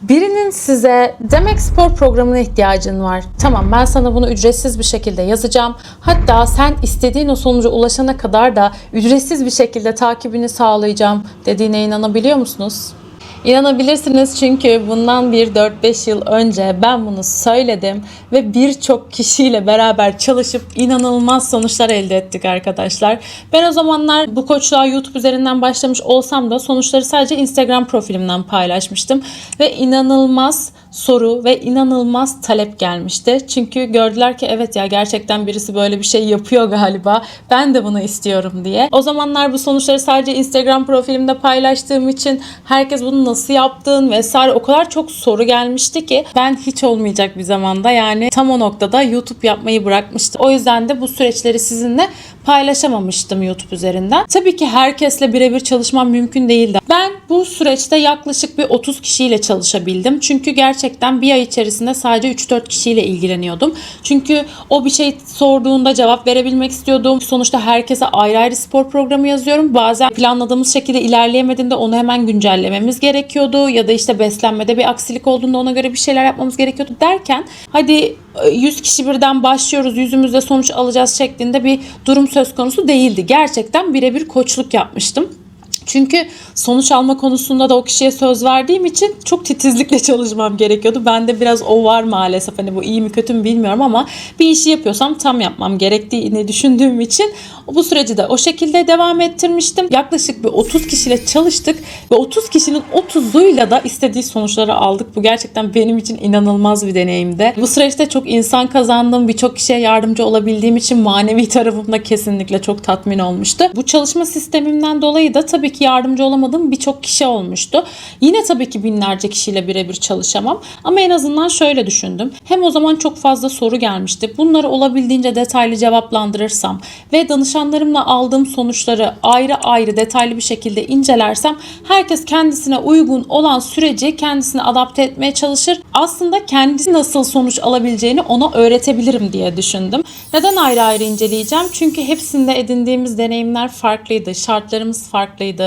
Birinin size demek spor programına ihtiyacın var. Tamam, ben sana bunu ücretsiz bir şekilde yazacağım. Hatta sen istediğin o sonuca ulaşana kadar da ücretsiz bir şekilde takibini sağlayacağım dediğine inanabiliyor musunuz? İnanabilirsiniz çünkü bundan bir 4-5 yıl önce ben bunu söyledim ve birçok kişiyle beraber çalışıp inanılmaz sonuçlar elde ettik arkadaşlar. Ben o zamanlar bu koçluğa YouTube üzerinden başlamış olsam da sonuçları sadece Instagram profilimden paylaşmıştım ve inanılmaz soru ve inanılmaz talep gelmişti. Çünkü gördüler ki evet ya, gerçekten birisi böyle bir şey yapıyor galiba. Ben de bunu istiyorum diye. O zamanlar bu sonuçları sadece Instagram profilimde paylaştığım için herkes bunu nasıl yaptın vesaire o kadar çok soru gelmişti ki ben hiç olmayacak bir zamanda, yani tam o noktada YouTube yapmayı bırakmıştım. O yüzden de bu süreçleri sizinle paylaşamamıştım YouTube üzerinden. Tabii ki herkesle birebir çalışmam mümkün değildi. Ben bu süreçte yaklaşık bir 30 kişiyle çalışabildim. Çünkü gerçekten bir ay içerisinde sadece 3-4 kişiyle ilgileniyordum. Çünkü o bir şey sorduğunda cevap verebilmek istiyordum. Sonuçta herkese ayrı ayrı spor programı yazıyorum. Bazen planladığımız şekilde ilerleyemediğinde onu hemen güncellememiz gerekiyordu. Ya da işte beslenmede bir aksilik olduğunda ona göre bir şeyler yapmamız gerekiyordu derken hadi 100 kişi birden başlıyoruz, yüzümüzde sonuç alacağız şeklinde bir durum söz konusu değildi. Gerçekten birebir koçluk yapmıştım. Çünkü sonuç alma konusunda da o kişiye söz verdiğim için çok titizlikle çalışmam gerekiyordu. Bende biraz o var maalesef. Hani bu iyi mi kötü mü bilmiyorum ama bir işi yapıyorsam tam yapmam gerektiğini düşündüğüm için bu süreci de o şekilde devam ettirmiştim. Yaklaşık bir 30 kişiyle çalıştık ve 30 kişinin 30'uyla da istediği sonuçları aldık. Bu gerçekten benim için inanılmaz bir deneyimdi. Bu süreçte çok insan kazandım. Birçok kişiye yardımcı olabildiğim için manevi tarafım da kesinlikle çok tatmin olmuştu. Bu çalışma sistemimden dolayı da tabii ki yardımcı olamadığım birçok kişi olmuştu. Yine tabii ki binlerce kişiyle birebir çalışamam. Ama en azından şöyle düşündüm. Hem o zaman çok fazla soru gelmişti. Bunları olabildiğince detaylı cevaplandırırsam ve danışanlarımla aldığım sonuçları ayrı ayrı detaylı bir şekilde incelersem herkes kendisine uygun olan süreci kendisine adapte etmeye çalışır. Aslında kendisi nasıl sonuç alabileceğini ona öğretebilirim diye düşündüm. Neden ayrı ayrı inceleyeceğim? Çünkü hepsinde edindiğimiz deneyimler farklıydı. Şartlarımız farklıydı.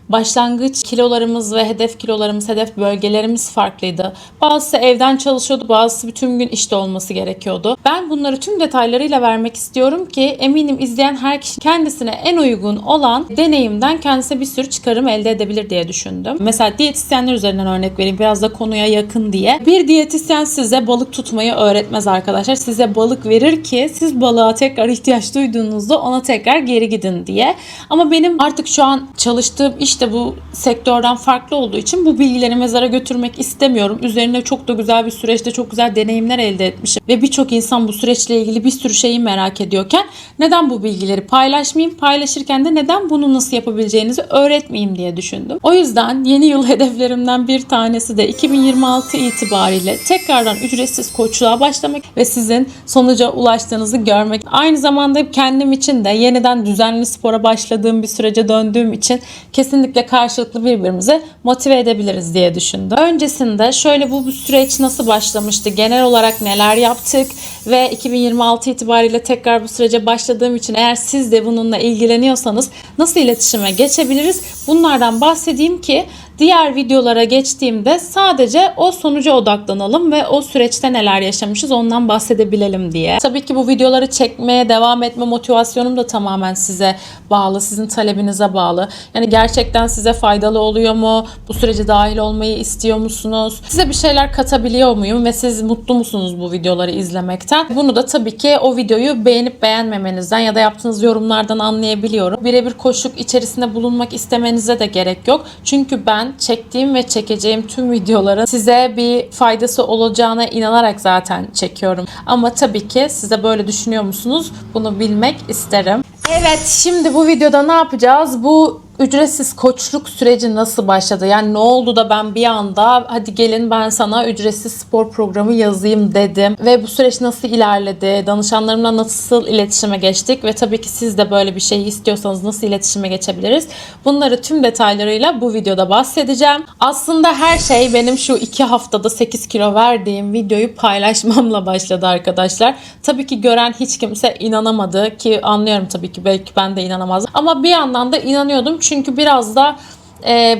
Başlangıç kilolarımız ve hedef kilolarımız, hedef bölgelerimiz farklıydı. Bazısı evden çalışıyordu, bazısı bütün gün işte olması gerekiyordu. Ben bunları tüm detaylarıyla vermek istiyorum ki eminim izleyen her kişi kendisine en uygun olan deneyimden kendisine bir sürü çıkarım elde edebilir diye düşündüm. Mesela diyetisyenler üzerinden örnek vereyim, biraz da konuya yakın diye. Bir diyetisyen size balık tutmayı öğretmez arkadaşlar. Size balık verir ki siz balığa tekrar ihtiyaç duyduğunuzda ona tekrar geri gidin diye. Ama benim artık şu an çalıştığım işte bu sektörden farklı olduğu için bu bilgileri mezara götürmek istemiyorum. Üzerine çok da güzel bir süreçte çok güzel deneyimler elde etmişim. Ve birçok insan bu süreçle ilgili bir sürü şeyi merak ediyorken neden bu bilgileri paylaşmayayım? Paylaşırken de neden bunu nasıl yapabileceğinizi öğretmeyeyim diye düşündüm. O yüzden yeni yıl hedeflerimden bir tanesi de 2026 itibariyle tekrardan ücretsiz koçluğa başlamak ve sizin sonuca ulaştığınızı görmek. Aynı zamanda kendim için de yeniden düzenli spora başladığım bir sürece döndüğüm için kesinlikle karşılıklı birbirimizi motive edebiliriz diye düşündüm. Öncesinde şöyle bu süreç nasıl başlamıştı, genel olarak neler yaptık ve 2026 itibariyle tekrar bu sürece başladığım için eğer siz de bununla ilgileniyorsanız nasıl iletişime geçebiliriz? Bunlardan bahsedeyim ki diğer videolara geçtiğimde sadece o sonuca odaklanalım ve o süreçte neler yaşamışız ondan bahsedebilelim diye. Tabii ki bu videoları çekmeye devam etme motivasyonum da tamamen size bağlı, sizin talebinize bağlı. Yani gerçekten size faydalı oluyor mu? Bu sürece dahil olmayı istiyor musunuz? Size bir şeyler katabiliyor muyum ve siz mutlu musunuz bu videoları izlemekten? Bunu da tabii ki o videoyu beğenip beğenmemenizden ya da yaptığınız yorumlardan anlayabiliyorum. Birebir koşuk içerisinde bulunmak istemenize de gerek yok. Çünkü ben çektiğim ve çekeceğim tüm videoların size bir faydası olacağına inanarak zaten çekiyorum. Ama tabii ki size böyle düşünüyor musunuz? Bunu bilmek isterim. Evet, şimdi bu videoda ne yapacağız? Bu ücretsiz koçluk süreci nasıl başladı? Yani ne oldu da ben bir anda hadi gelin ben sana ücretsiz spor programı yazayım dedim. Ve bu süreç nasıl ilerledi? Danışanlarımla nasıl iletişime geçtik? Ve tabii ki siz de böyle bir şey istiyorsanız nasıl iletişime geçebiliriz? Bunları tüm detaylarıyla bu videoda bahsedeceğim. Aslında her şey benim şu 2 haftada 8 kilo verdiğim videoyu paylaşmamla başladı arkadaşlar. Tabii ki gören hiç kimse inanamadı ki anlıyorum tabii ki belki ben de inanamazdım. Ama bir yandan da inanıyordum çünkü biraz da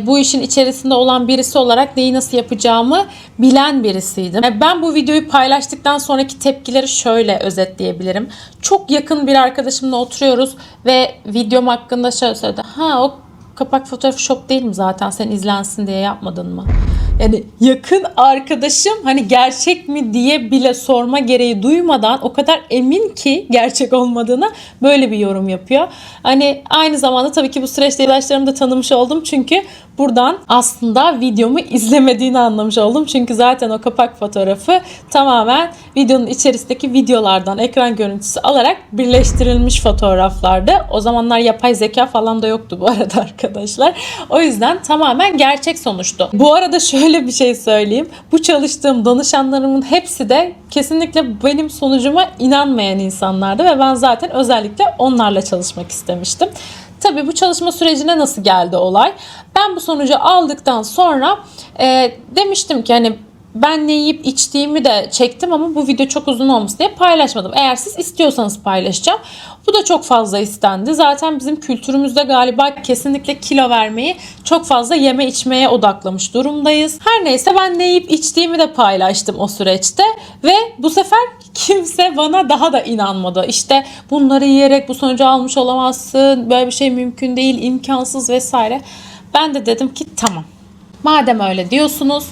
bu işin içerisinde olan birisi olarak neyi nasıl yapacağımı bilen birisiydim. Ben bu videoyu paylaştıktan sonraki tepkileri şöyle özetleyebilirim. Çok yakın bir arkadaşımla oturuyoruz ve videom hakkında şöyle söyledi. Ha, o kapak fotoğrafı şop değil mi zaten, sen izlensin diye yapmadın mı? Yani yakın arkadaşım hani gerçek mi diye bile sorma gereği duymadan o kadar emin ki gerçek olmadığına böyle bir yorum yapıyor. Hani aynı zamanda tabii ki bu süreçte arkadaşlarımı da tanımış oldum. Çünkü buradan aslında videomu izlemediğini anlamış oldum. Çünkü zaten o kapak fotoğrafı tamamen videonun içerisindeki videolardan ekran görüntüsü alarak birleştirilmiş fotoğraflardı. O zamanlar yapay zeka falan da yoktu bu arada arkadaşlar. O yüzden tamamen gerçek sonuçtu. Bu arada şöyle bir şey söyleyeyim. Bu çalıştığım danışanlarımın hepsi de kesinlikle benim sonucuma inanmayan insanlardı ve ben zaten özellikle onlarla çalışmak istemiştim. Tabii bu çalışma sürecine nasıl geldi olay? Ben bu sonucu aldıktan sonra demiştim ki hani ben ne yiyip içtiğimi de çektim ama bu video çok uzun olmasın diye paylaşmadım. Eğer siz istiyorsanız paylaşacağım. Bu da çok fazla istendi. Zaten bizim kültürümüzde galiba kesinlikle kilo vermeyi çok fazla yeme içmeye odaklamış durumdayız. Her neyse ben ne yiyip içtiğimi de paylaştım o süreçte ve bu sefer kimse bana daha da inanmadı. İşte bunları yiyerek bu sonucu almış olamazsın, böyle bir şey mümkün değil, imkansız vesaire. Ben de dedim ki tamam, madem öyle diyorsunuz,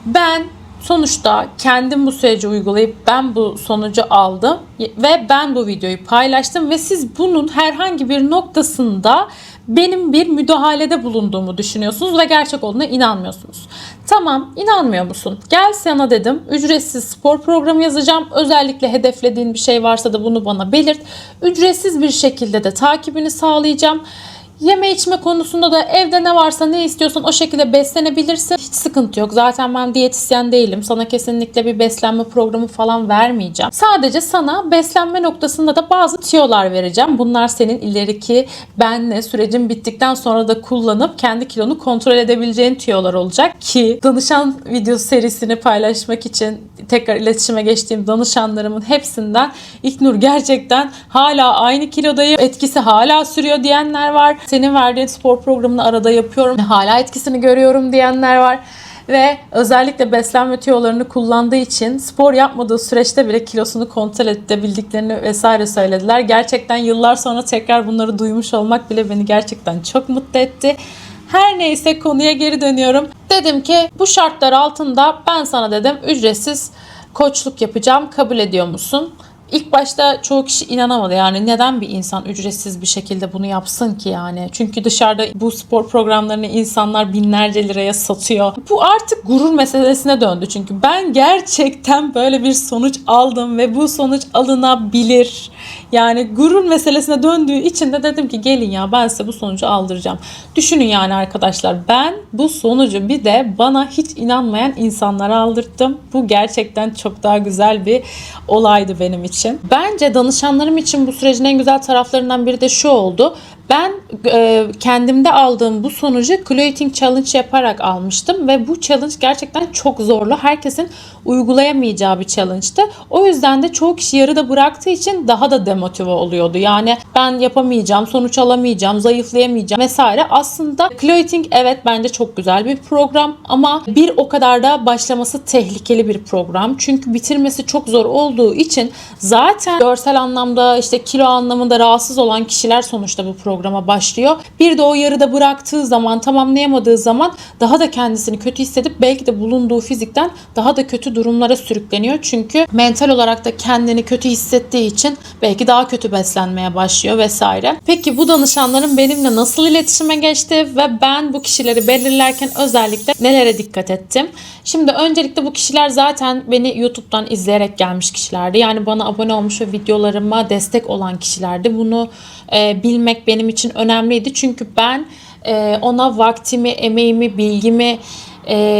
ben sonuçta kendim bu süreci uygulayıp ben bu sonucu aldım ve ben bu videoyu paylaştım ve siz bunun herhangi bir noktasında benim bir müdahalede bulunduğumu düşünüyorsunuz ve gerçek olduğuna inanmıyorsunuz. Tamam, inanmıyor musun? Gel sana dedim, ücretsiz spor programı yazacağım. Özellikle hedeflediğin bir şey varsa da bunu bana belirt. Ücretsiz bir şekilde de takibini sağlayacağım. Yeme içme konusunda da evde ne varsa, ne istiyorsan o şekilde beslenebilirsin. Hiç sıkıntı yok. Zaten ben diyetisyen değilim. Sana kesinlikle bir beslenme programı falan vermeyeceğim. Sadece sana beslenme noktasında da bazı tiyolar vereceğim. Bunlar senin ileriki benle sürecin bittikten sonra da kullanıp kendi kilonu kontrol edebileceğin tiyolar olacak ki danışan video serisini paylaşmak için tekrar iletişime geçtiğim danışanlarımın hepsinden İlknur gerçekten hala aynı kilodayım, etkisi hala sürüyor diyenler var. Senin verdiğin spor programını arada yapıyorum, hala etkisini görüyorum diyenler var. Ve özellikle beslenme tüyolarını kullandığı için spor yapmadığı süreçte bile kilosunu kontrol edebildiklerini vesaire söylediler. Gerçekten yıllar sonra tekrar bunları duymuş olmak bile beni gerçekten çok mutlu etti. Her neyse, konuya geri dönüyorum. Dedim ki bu şartlar altında ben sana dedim ücretsiz koçluk yapacağım, kabul ediyor musun? İlk başta çoğu kişi inanamadı. Yani neden bir insan ücretsiz bir şekilde bunu yapsın ki yani? Çünkü dışarıda bu spor programlarını insanlar binlerce liraya satıyor. Bu artık gurur meselesine döndü. Çünkü ben gerçekten böyle bir sonuç aldım ve bu sonuç alınabilir. Yani gurur meselesine döndüğü için de dedim ki gelin ya, ben size bu sonucu aldıracağım. Düşünün yani arkadaşlar, ben bu sonucu bir de bana hiç inanmayan insanlara aldırttım. Bu gerçekten çok daha güzel bir olaydı benim için. Bence danışanlarım için bu sürecin en güzel taraflarından biri de şu oldu. Ben kendimde aldığım bu sonucu Kilo Eating Challenge yaparak almıştım ve bu challenge gerçekten çok zorlu. Herkesin uygulayamayacağı bir challenge'tı. O yüzden de çoğu kişi yarıda bıraktığı için daha da demotive oluyordu. Yani ben yapamayacağım, sonuç alamayacağım, zayıflayamayacağım vesaire. Aslında Kilo Eating evet bence çok güzel bir program ama bir o kadar da başlaması tehlikeli bir program. Çünkü bitirmesi çok zor olduğu için zaten görsel anlamda, işte kilo anlamında rahatsız olan kişiler sonuçta bu programa başlıyor. Bir de o yarıda bıraktığı zaman, tamamlayamadığı zaman daha da kendisini kötü hissedip belki de bulunduğu fizikten daha da kötü durumlara sürükleniyor. Çünkü mental olarak da kendini kötü hissettiği için belki daha kötü beslenmeye başlıyor vesaire. Peki bu danışanlarım benimle nasıl iletişime geçti ve ben bu kişileri belirlerken özellikle nelere dikkat ettim? Şimdi öncelikle bu kişiler zaten beni YouTube'dan izleyerek gelmiş kişilerdi. Yani bana abone olmuş ve videolarıma destek olan kişilerdi. Bunu bilmek benim için önemliydi. Çünkü ben ona vaktimi, emeğimi, bilgimi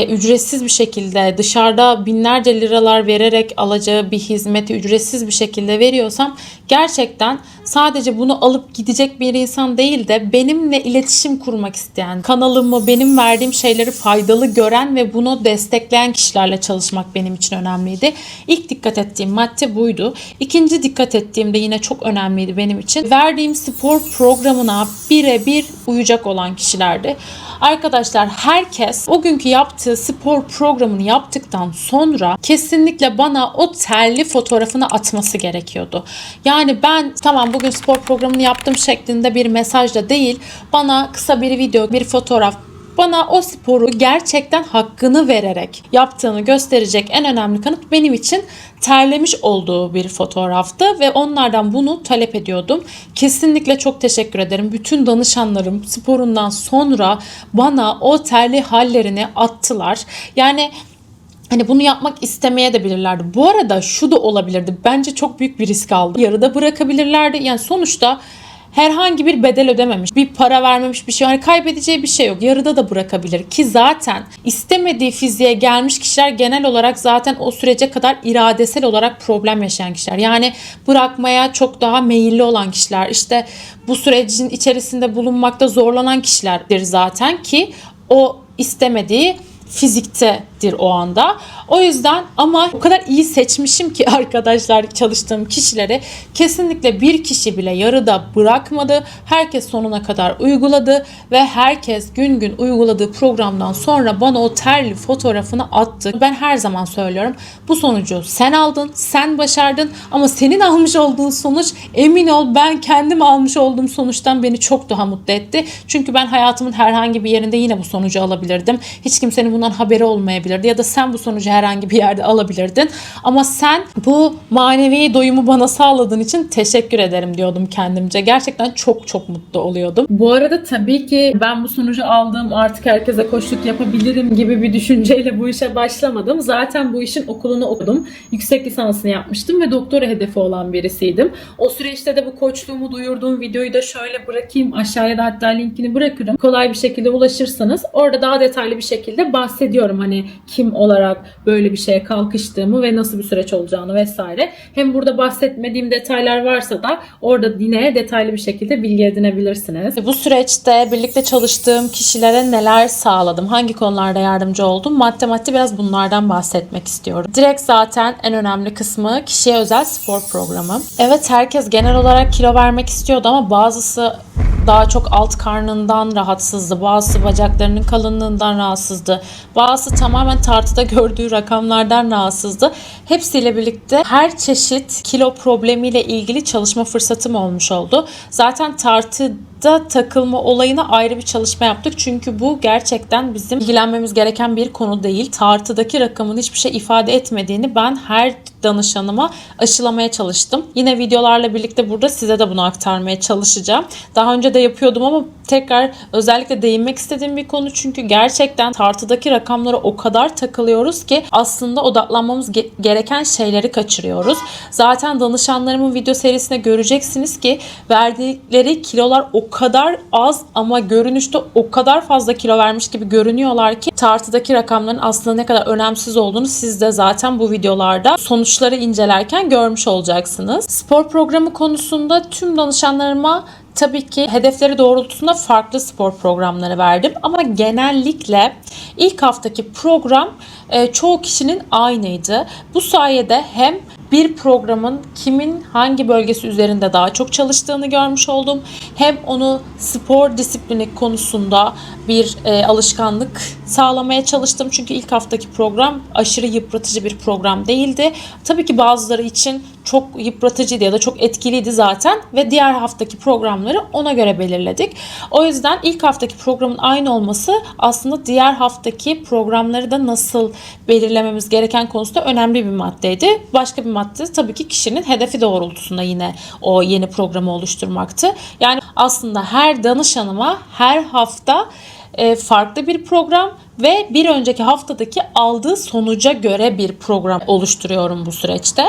ücretsiz bir şekilde dışarıda binlerce liralar vererek alacağı bir hizmeti ücretsiz bir şekilde veriyorsam gerçekten sadece bunu alıp gidecek bir insan değil de benimle iletişim kurmak isteyen, kanalımı, benim verdiğim şeyleri faydalı gören ve bunu destekleyen kişilerle çalışmak benim için önemliydi. İlk dikkat ettiğim madde buydu. İkinci dikkat ettiğim de yine çok önemliydi benim için. Verdiğim spor programına birebir uyacak olan kişilerdi. Arkadaşlar, herkes o günkü yaptığı spor programını yaptıktan sonra kesinlikle bana o terli fotoğrafını atması gerekiyordu. Yani ben tamam bugün spor programını yaptım şeklinde bir mesajla değil, bana kısa bir video, bir fotoğraf, bana o sporu gerçekten hakkını vererek yaptığını gösterecek en önemli kanıt benim için terlemiş olduğu bir fotoğraftı ve onlardan bunu talep ediyordum. Kesinlikle çok teşekkür ederim. Bütün danışanlarım sporundan sonra bana o terli hallerini attılar. Yani hani bunu yapmak istemeye de bilirlerdi. Bu arada şu da olabilirdi. Bence çok büyük bir risk aldım. Yarıda bırakabilirlerdi. Yani sonuçta herhangi bir bedel ödememiş, bir para vermemiş, bir şey. Yani kaybedeceği bir şey yok. Yarıda da bırakabilir ki zaten istemediği fiziğe gelmiş kişiler genel olarak zaten o sürece kadar iradesel olarak problem yaşayan kişiler. Yani bırakmaya çok daha meyilli olan kişiler. İşte bu sürecin içerisinde bulunmakta zorlanan kişilerdir zaten ki o istemediği fiziktedir o anda. O yüzden ama o kadar iyi seçmişim ki arkadaşlar çalıştığım kişileri, kesinlikle bir kişi bile yarıda bırakmadı. Herkes sonuna kadar uyguladı ve herkes gün gün uyguladığı programdan sonra bana o terli fotoğrafını attı. Ben her zaman söylüyorum, bu sonucu sen aldın, sen başardın ama senin almış olduğun sonuç, emin ol, ben kendim almış olduğum sonuçtan beni çok daha mutlu etti. Çünkü ben hayatımın herhangi bir yerinde yine bu sonucu alabilirdim. Hiç kimsenin bundan haberi olmayabilirdi ya da sen bu sonucu herhangi bir yerde alabilirdin. Ama sen bu manevi doyumu bana sağladığın için teşekkür ederim diyordum kendimce. Gerçekten çok çok mutlu oluyordum. Bu arada tabii ki ben bu sonucu aldım, artık herkese koçluk yapabilirim gibi bir düşünceyle bu işe başlamadım. Zaten bu işin okulunu okudum. Yüksek lisansını yapmıştım ve doktora hedefi olan birisiydim. O süreçte de bu koçluğumu duyurduğum videoyu da şöyle bırakayım. Aşağıya da hatta linkini bırakırım. Kolay bir şekilde ulaşırsanız orada daha detaylı bir şekilde bahsediyorum. Hani kim olarak böyle bir şeye kalkıştığımı ve nasıl bir süreç olacağını vesaire. Hem burada bahsetmediğim detaylar varsa da orada yine detaylı bir şekilde bilgi edinebilirsiniz. Bu süreçte birlikte çalıştığım kişilere neler sağladım? Hangi konularda yardımcı oldum? Madde biraz bunlardan bahsetmek istiyorum. Direkt zaten en önemli kısmı kişiye özel spor programı. Evet, herkes genel olarak kilo vermek istiyordu ama bazısı daha çok alt karnından rahatsızdı. Bazısı bacaklarının kalınlığından rahatsızdı. Bazısı tamamen tartıda gördüğü rakamlardan rahatsızdı. Hepsiyle birlikte her çeşit kilo problemiyle ilgili çalışma fırsatım olmuş oldu. Zaten tartıda takılma olayına ayrı bir çalışma yaptık. Çünkü bu gerçekten bizim ilgilenmemiz gereken bir konu değil. Tartıdaki rakamın hiçbir şey ifade etmediğini ben her danışanıma aşılamaya çalıştım. Yine videolarla birlikte burada size de bunu aktarmaya çalışacağım. Daha önce de yapıyordum ama tekrar özellikle değinmek istediğim bir konu, çünkü gerçekten tartıdaki rakamlara o kadar takılıyoruz ki aslında odaklanmamız gereken şeyleri kaçırıyoruz. Zaten danışanlarımın video serisinde göreceksiniz ki verdikleri kilolar o kadar az ama görünüşte o kadar fazla kilo vermiş gibi görünüyorlar ki tartıdaki rakamların aslında ne kadar önemsiz olduğunu siz de zaten bu videolarda sonuçları incelerken görmüş olacaksınız. Spor programı konusunda tüm danışanlarıma tabii ki hedefleri doğrultusunda farklı spor programları verdim. Ama genellikle ilk haftaki program çoğu kişinin aynıydı. Bu sayede hem bir programın kimin hangi bölgesi üzerinde daha çok çalıştığını görmüş oldum. Hem onu spor disiplini konusunda bir alışkanlık sağlamaya çalıştım. Çünkü ilk haftaki program aşırı yıpratıcı bir program değildi. Tabii ki bazıları için çok yıpratıcıydı ya da çok etkiliydi zaten ve diğer haftaki programları ona göre belirledik. O yüzden ilk haftaki programın aynı olması aslında diğer haftaki programları da nasıl belirlememiz gereken konusunda önemli bir maddeydi. Başka bir madde tabii ki kişinin hedefi doğrultusunda yine o yeni programı oluşturmaktı. Yani aslında her danışanıma her hafta farklı bir program ve bir önceki haftadaki aldığı sonuca göre bir program oluşturuyorum bu süreçte.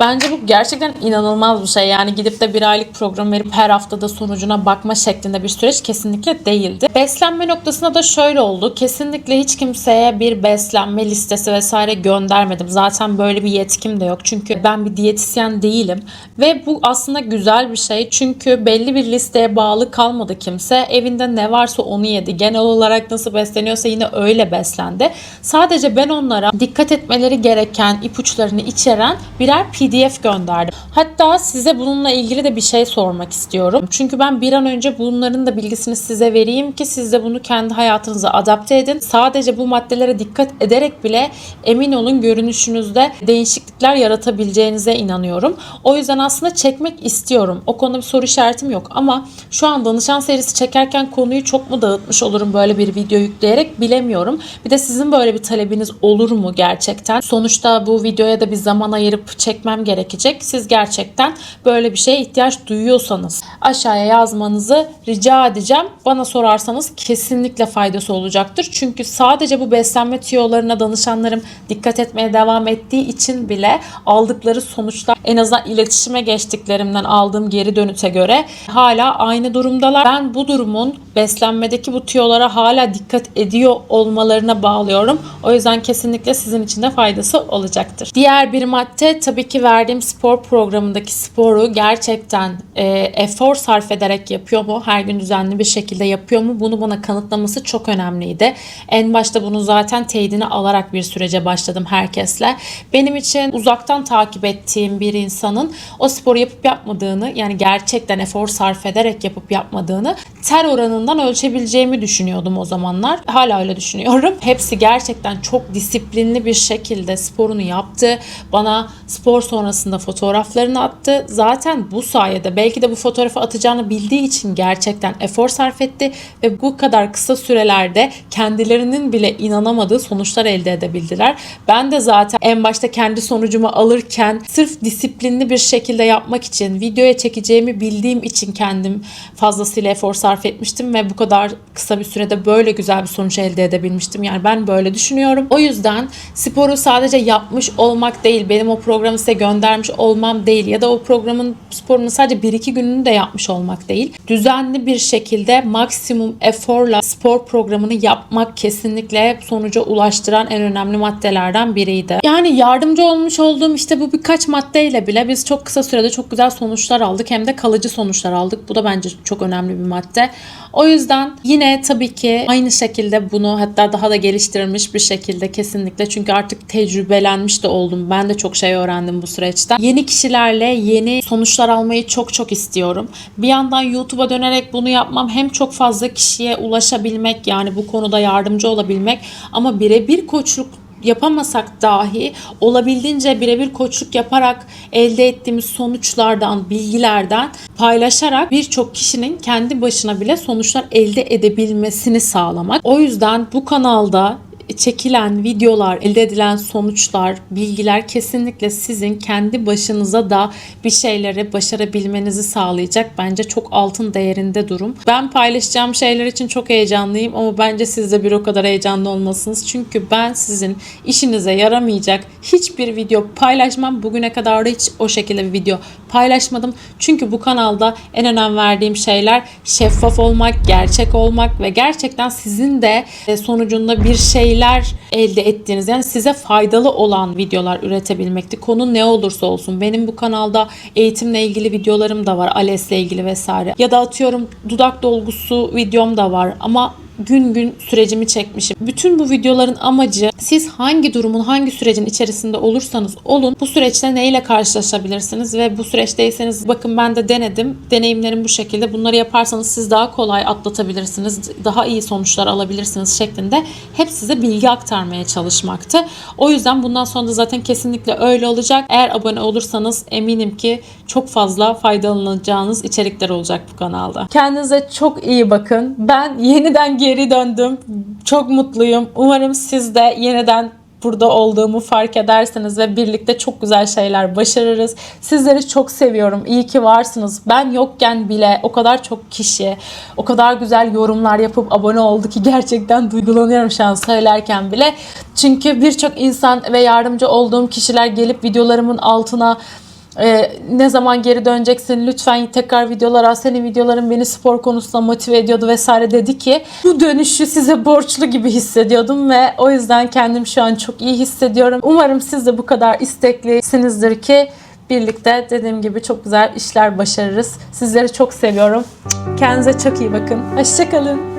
Bence bu gerçekten inanılmaz bir şey. Yani gidip de bir aylık program verip her haftada sonucuna bakma şeklinde bir süreç kesinlikle değildi. Beslenme noktasında da şöyle oldu. Kesinlikle hiç kimseye bir beslenme listesi vesaire göndermedim. Zaten böyle bir yetkim de yok. Çünkü ben bir diyetisyen değilim. Ve bu aslında güzel bir şey. Çünkü belli bir listeye bağlı kalmadı kimse. Evinde ne varsa onu yedi. Genel olarak nasıl besleniyorsa yine öyle beslendi. Sadece ben onlara dikkat etmeleri gereken ipuçlarını içeren birer PDF gönderdim. Hatta size bununla ilgili de bir şey sormak istiyorum. Çünkü ben bir an önce bunların da bilgisini size vereyim ki siz de bunu kendi hayatınıza adapte edin. Sadece bu maddelere dikkat ederek bile emin olun görünüşünüzde değişiklikler yaratabileceğinize inanıyorum. O yüzden aslında çekmek istiyorum. O konuda bir soru işaretim yok ama şu an danışan serisi çekerken konuyu çok mu dağıtmış olurum böyle bir video yükleyerek bilemiyorum. Bir de sizin böyle bir talebiniz olur mu gerçekten? Sonuçta bu videoya da bir zaman ayırıp çekmem gerekecek. Siz gerçekten böyle bir şeye ihtiyaç duyuyorsanız aşağıya yazmanızı rica edeceğim. Bana sorarsanız kesinlikle faydası olacaktır. Çünkü sadece bu beslenme tüyolarına danışanlarım dikkat etmeye devam ettiği için bile aldıkları sonuçlar, en azından iletişime geçtiklerimden aldığım geri dönüte göre hala aynı durumdalar. Ben bu durumun beslenmedeki bu tüyolara hala dikkat ediyor olmalarına bağlıyorum. O yüzden kesinlikle sizin için de faydası olacaktır. Diğer bir madde tabii ki verdiğim spor programındaki sporu gerçekten efor sarf ederek yapıyor mu? Her gün düzenli bir şekilde yapıyor mu? Bunu bana kanıtlaması çok önemliydi. En başta bunu zaten teyidini alarak bir sürece başladım herkesle. Benim için uzaktan takip ettiğim bir insanın o sporu yapıp yapmadığını, yani gerçekten efor sarf ederek yapıp yapmadığını ter oranından ölçebileceğimi düşünüyordum o zamanlar. Hala öyle düşünüyorum. Hepsi gerçekten çok disiplinli bir şekilde sporunu yaptı. Bana spor sonrasında fotoğraflarını attı. Zaten bu sayede belki de bu fotoğrafı atacağını bildiği için gerçekten efor sarf etti ve bu kadar kısa sürelerde kendilerinin bile inanamadığı sonuçlar elde edebildiler. Ben de zaten en başta kendi sonucumu alırken sırf disiplinli bir şekilde yapmak için, videoya çekeceğimi bildiğim için kendim fazlasıyla efor sarf etmiştim ve bu kadar kısa bir sürede böyle güzel bir sonuç elde edebilmiştim. Yani ben böyle düşünüyorum. O yüzden sporu sadece yapmış olmak değil, benim o programı size göndermiş olmam değil ya da o programın sporunu sadece 1-2 gününü de yapmış olmak değil. Düzenli bir şekilde maksimum eforla spor programını yapmak kesinlikle sonuca ulaştıran en önemli maddelerden biriydi. Yani yardımcı olmuş olduğum işte bu birkaç maddeyle bile biz çok kısa sürede çok güzel sonuçlar aldık. Hem de kalıcı sonuçlar aldık. Bu da bence çok önemli bir madde. O yüzden yine tabii ki aynı şekilde bunu hatta daha da geliştirilmiş bir şekilde kesinlikle, çünkü artık tecrübelenmiş de oldum. Ben de çok şey öğrendim bu süreçte. Yeni kişilerle yeni sonuçlar almayı çok istiyorum. Bir yandan YouTube'a dönerek bunu yapmam hem çok fazla kişiye ulaşabilmek, yani bu konuda yardımcı olabilmek, ama birebir koçluk yapamasak dahi olabildiğince birebir koçluk yaparak elde ettiğimiz sonuçlardan, bilgilerden paylaşarak birçok kişinin kendi başına bile sonuçlar elde edebilmesini sağlamak. O yüzden bu kanalda çekilen videolar, elde edilen sonuçlar, bilgiler kesinlikle sizin kendi başınıza da bir şeyleri başarabilmenizi sağlayacak. Bence çok altın değerinde durum. Ben paylaşacağım şeyler için çok heyecanlıyım ama bence siz de bir o kadar heyecanlı olmalısınız. Çünkü ben sizin işinize yaramayacak hiçbir video paylaşmam. Bugüne kadar da hiç o şekilde bir video paylaşmadım. Çünkü bu kanalda en önem verdiğim şeyler şeffaf olmak, gerçek olmak ve gerçekten sizin de sonucunda bir şeyler elde ettiğiniz, yani size faydalı olan videolar üretebilmekti. Konu ne olursa olsun. Benim bu kanalda eğitimle ilgili videolarım da var. ALES'le ilgili vesaire. Ya da atıyorum dudak dolgusu videom da var ama gün sürecimi çekmişim. Bütün bu videoların amacı, siz hangi durumun, hangi sürecin içerisinde olursanız olun, bu süreçte neyle karşılaşabilirsiniz ve bu süreçteyseniz bakın ben de denedim. Deneyimlerim bu şekilde. Bunları yaparsanız siz daha kolay atlatabilirsiniz. Daha iyi sonuçlar alabilirsiniz şeklinde hep size bilgi aktarmaya çalışmaktı. O yüzden bundan sonra da zaten kesinlikle öyle olacak. Eğer abone olursanız eminim ki çok fazla faydalanacağınız içerikler olacak bu kanalda. Kendinize çok iyi bakın. Ben yeniden geri döndüm. Çok mutluyum. Umarım siz de yeniden burada olduğumu fark edersiniz ve birlikte çok güzel şeyler başarırız. Sizleri çok seviyorum. İyi ki varsınız. Ben yokken bile o kadar çok kişi, o kadar güzel yorumlar yapıp abone oldu ki gerçekten duygulanıyorum şu an söylerken bile. Çünkü birçok insan ve yardımcı olduğum kişiler gelip videolarımın altına Ne zaman geri döneceksin, lütfen tekrar videolar al, senin videoların beni spor konusunda motive ediyordu vesaire dedi ki bu dönüşü size borçlu gibi hissediyordum ve o yüzden kendim şu an çok iyi hissediyorum. Umarım siz de bu kadar isteklisinizdir ki birlikte dediğim gibi çok güzel işler başarırız. Sizleri çok seviyorum. Kendinize çok iyi bakın. Hoşça kalın.